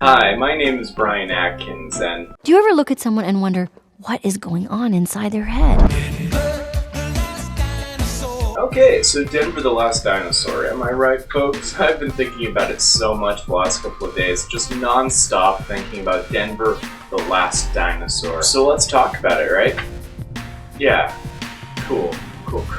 Hi, my name is Brian Atkins, and Do you ever look at someone and wonder what is going on inside their head? okay, so Denver the Last Dinosaur, am I right, folks? I've been thinking about it so much the last couple of days, just non-stop thinking about Denver the Last Dinosaur. So let's talk about it, right? Yeah, cool.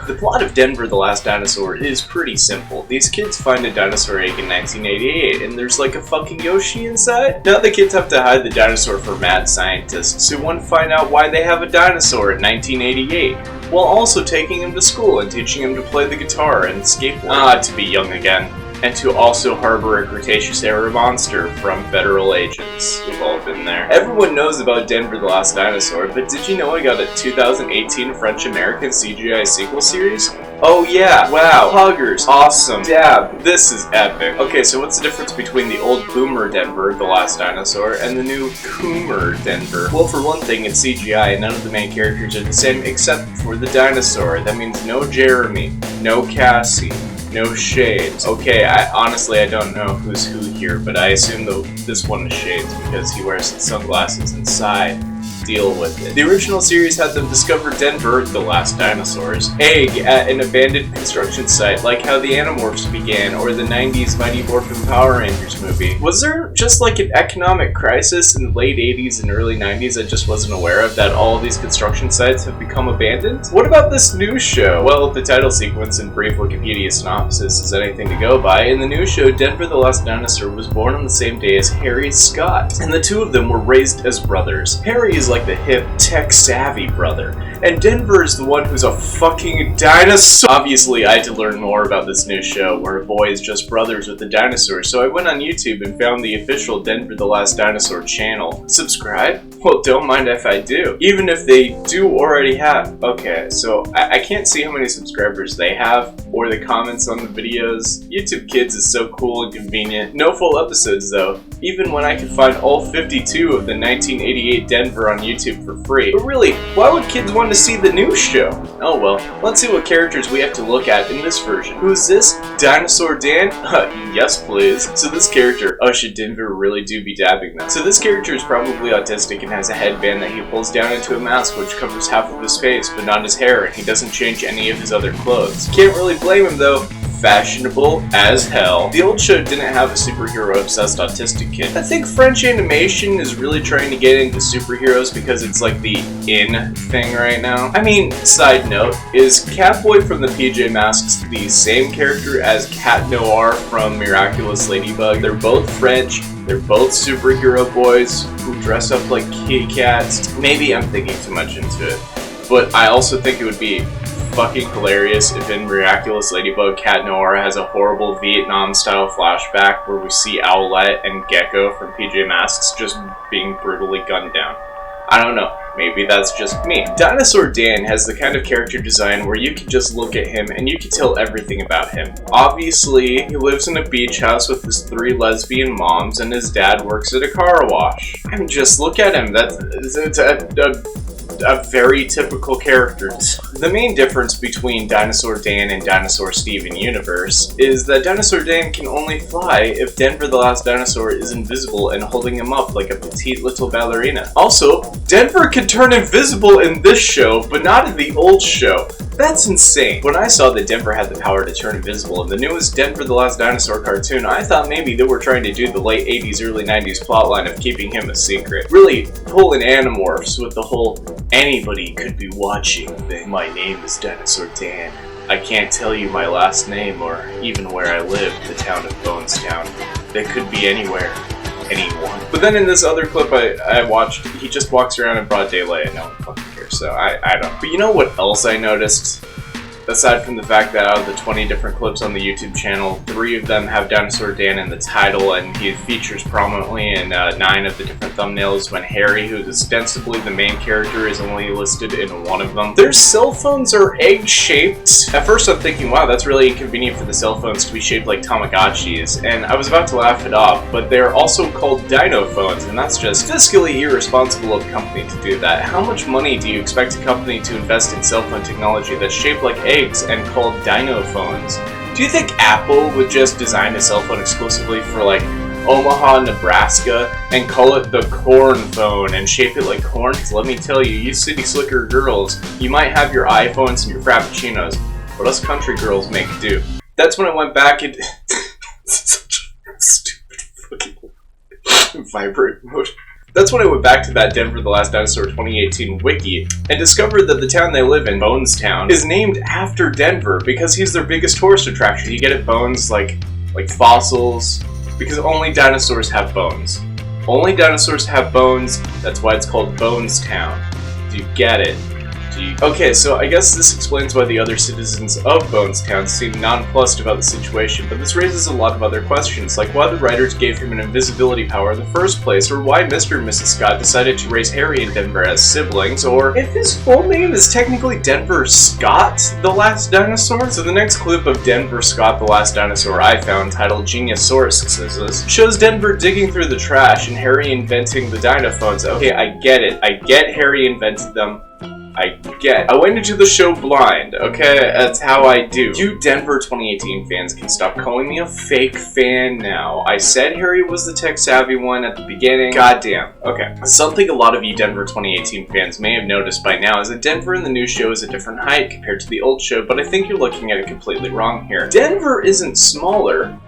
The plot of Denver the Last Dinosaur is pretty simple. These kids find a dinosaur egg in 1988, and there's like a fucking Yoshi inside? Now the kids have to hide the dinosaur from mad scientists who want to find out why they have a dinosaur in 1988, while also taking him to school and teaching him to play the guitar and skateboard. To be young again. And to also harbor a Cretaceous era monster from federal agents. We've all been there. Everyone knows about Denver the Last Dinosaur, but did you know I got a 2018 French-American CGI sequel series? Oh yeah, wow, huggers, awesome, dab, this is epic. Okay, so what's the difference between the old boomer Denver, the Last Dinosaur, and the new Coomer Denver? Well, for one thing, it's CGI and none of the main characters are the same except for the dinosaur. That means no Jeremy, no Cassie, no Shades. Okay, honestly I don't know who's who here, but I assume this one is Shades because he wears sunglasses inside. Deal with it. The original series had them discover Denver, the Last Dinosaur's egg at an abandoned construction site, like how the Animorphs began, or the 90s Mighty Morphin Power Rangers movie. Was there just like an economic crisis in the late 80s and early 90s I just wasn't aware of, that all of these construction sites have become abandoned? What about this new show? Well, the title sequence and brief Wikipedia synopsis is anything to go by. In the new show, Denver the Last Dinosaur was born on the same day as Harry Scott, and the two of them were raised as brothers. Harry is like the hip, tech-savvy brother, and Denver is the one who's a fucking dinosaur. Obviously, I had to learn more about this new show, where a boy is just brothers with a dinosaur, so I went on YouTube and found the official Denver the Last Dinosaur channel. Subscribe? Well, don't mind if I do. Even if they do already have. Okay, so I can't see how many subscribers they have, or the comments on the videos. YouTube Kids is so cool and convenient. No full episodes though, even when I could find all 52 of the 1988 Denver on YouTube for free. But really, why would kids want to see the new show? Oh well, let's see what characters we have to look at in this version. Who's this? Dinosaur Dan? Yes please. So this character, should Denver really do be dabbing them? So this character is probably autistic and has a headband that he pulls down into a mask which covers half of his face but not his hair, and he doesn't change any of his other clothes. Can't really blame him though. Fashionable as hell. The old show didn't have a superhero-obsessed autistic kid. I think French animation is really trying to get into superheroes because it's like the in thing right now. I mean, side note, is Catboy from the PJ Masks the same character as Cat Noir from Miraculous Ladybug? They're both French. They're both superhero boys who dress up like kitty cats. Maybe I'm thinking too much into it, but I also think it would be fucking hilarious if in Miraculous Ladybug, Cat Noir has a horrible Vietnam-style flashback where we see Owlette and Gecko from PJ Masks just being brutally gunned down. I don't know, maybe that's just me. Dinosaur Dan has the kind of character design where you can just look at him and you can tell everything about him. Obviously, he lives in a beach house with his 3 lesbian moms and his dad works at a car wash. I mean, just look at him, it's a very typical character. The main difference between Dinosaur Dan and Dinosaur Steven universe is that Dinosaur Dan can only fly if Denver the Last Dinosaur is invisible and holding him up like a petite little ballerina. Also, Denver can turn invisible in this show, but not in the old show. That's insane. When I saw that Denver had the power to turn invisible in the newest Denver the Last Dinosaur cartoon, I thought maybe they were trying to do the late 80s, early 90s plotline of keeping him a secret. Really pulling Animorphs with the whole anybody could be watching thing. My name is Dinosaur Dan. I can't tell you my last name or even where I live, the town of Bonestown. That could be anywhere. Anyone. But then in this other clip I watched, he just walks around in broad daylight and no one fucking cares, so I don't. But you know what else I noticed? Aside from the fact that out of the 20 different clips on the YouTube channel, 3 of them have Dinosaur Dan in the title, and he features prominently in 9 of the different thumbnails when Harry, who's ostensibly the main character, is only listed in 1 of them. Their cell phones are egg-shaped. At first I'm thinking, wow, that's really inconvenient for the cell phones to be shaped like Tamagotchis, and I was about to laugh it off, but they're also called Dino phones, and that's just fiscally irresponsible of a company to do that. How much money do you expect a company to invest in cell phone technology that's shaped like eggs and called Dino phones? Do you think Apple would just design a cell phone exclusively for like Omaha, Nebraska, and call it the corn phone and shape it like corn? Because let me tell you, you city slicker girls, you might have your iPhones and your Frappuccinos, but us country girls make do. That's when I went back and... such a stupid fucking vibrate mode. That's when I went back to that Denver the Last Dinosaur 2018 wiki and discovered that the town they live in, Bonestown, is named after Denver because he's their biggest tourist attraction. You get it, bones, like fossils, because only dinosaurs have bones. Only dinosaurs have bones, that's why it's called Bonestown. Do you get it? Okay, so I guess this explains why the other citizens of Bonestown seem nonplussed about the situation, but this raises a lot of other questions, like why the writers gave him an invisibility power in the first place, or why Mr. and Mrs. Scott decided to raise Harry and Denver as siblings, or if his full name is technically Denver Scott the Last Dinosaur. So the next clip of Denver Scott the Last Dinosaur I found, titled Geniosaurus, shows Denver digging through the trash and Harry inventing the dinophones. Okay, I get it. I get Harry invented them. I went into the show blind, okay? That's how I do. You Denver 2018 fans can stop calling me a fake fan now. I said Harry was the tech-savvy one at the beginning. Goddamn. Okay. Something a lot of you Denver 2018 fans may have noticed by now is that Denver in the new show is a different height compared to the old show, but I think you're looking at it completely wrong here. Denver isn't smaller.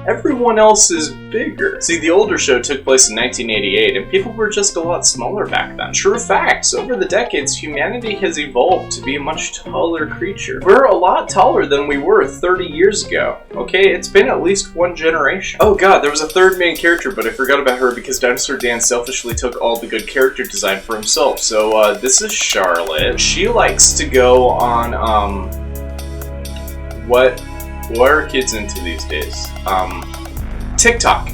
Everyone else is bigger. See, the older show took place in 1988, and people were just a lot smaller back then. True facts. Over the decades, humanity has evolved to be a much taller creature. We're a lot taller than we were 30 years ago. Okay, it's been at least one generation. Oh god, there was a third main character, but I forgot about her because Dinosaur Dan selfishly took all the good character design for himself. So, this is Charlotte. She likes to go on, what are kids into these days? TikTok.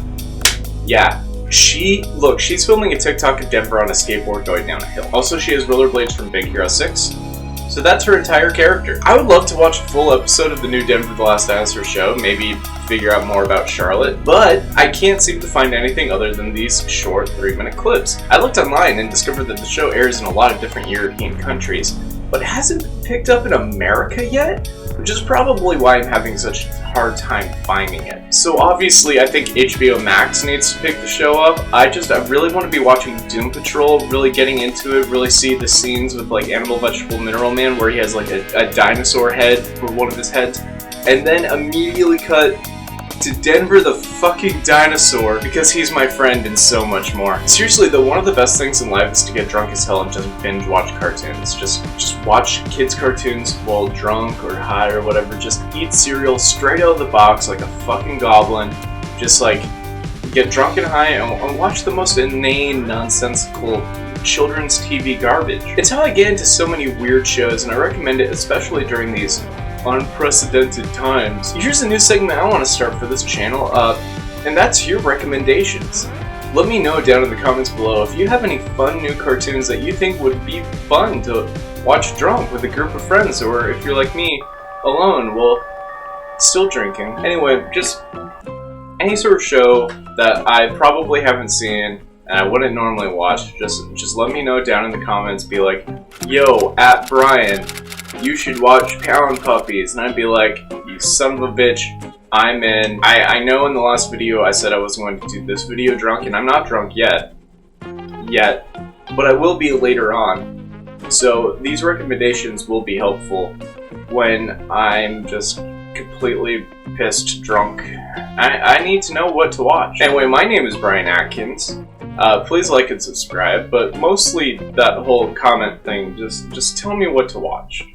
Yeah. She's filming a TikTok of Denver on a skateboard going down a hill. Also, she has rollerblades from Big Hero 6. So that's her entire character. I would love to watch a full episode of the new Denver the Last Dinosaur show, maybe figure out more about Charlotte, but I can't seem to find anything other than these short 3-minute clips. I looked online and discovered that the show airs in a lot of different European countries, but it hasn't been picked up in America yet, which is probably why I'm having such a hard time finding it. So obviously I think HBO Max needs to pick the show up. I really want to be watching Doom Patrol, really getting into it, really see the scenes with like Animal Vegetable Mineral Man where he has like a dinosaur head for one of his heads, and then immediately cut to Denver the fucking dinosaur because he's my friend and so much more. Seriously though, one of the best things in life is to get drunk as hell and just binge watch cartoons. Just watch kids cartoons while drunk or high or whatever. Just eat cereal straight out of the box like a fucking goblin. Just like get drunk and high and watch the most inane, nonsensical children's TV garbage. It's how I get into so many weird shows, and I recommend it especially during these unprecedented times. Here's a new segment I want to start for this channel, and that's your recommendations. Let me know down in the comments below if you have any fun new cartoons that you think would be fun to watch drunk with a group of friends, or if you're like me, alone, well, still drinking. Anyway, just any sort of show that I probably haven't seen and I wouldn't normally watch, just let me know down in the comments. Be like, yo, at Brian, you should watch Pound Puppies, and I'd be like, you son of a bitch, I'm in. I know in the last video I said I was going to do this video drunk, and I'm not drunk yet, but I will be later on. So these recommendations will be helpful when I'm just completely pissed drunk. I need to know what to watch. Anyway, my name is Brian Atkins. Please like and subscribe, but mostly that whole comment thing, just tell me what to watch.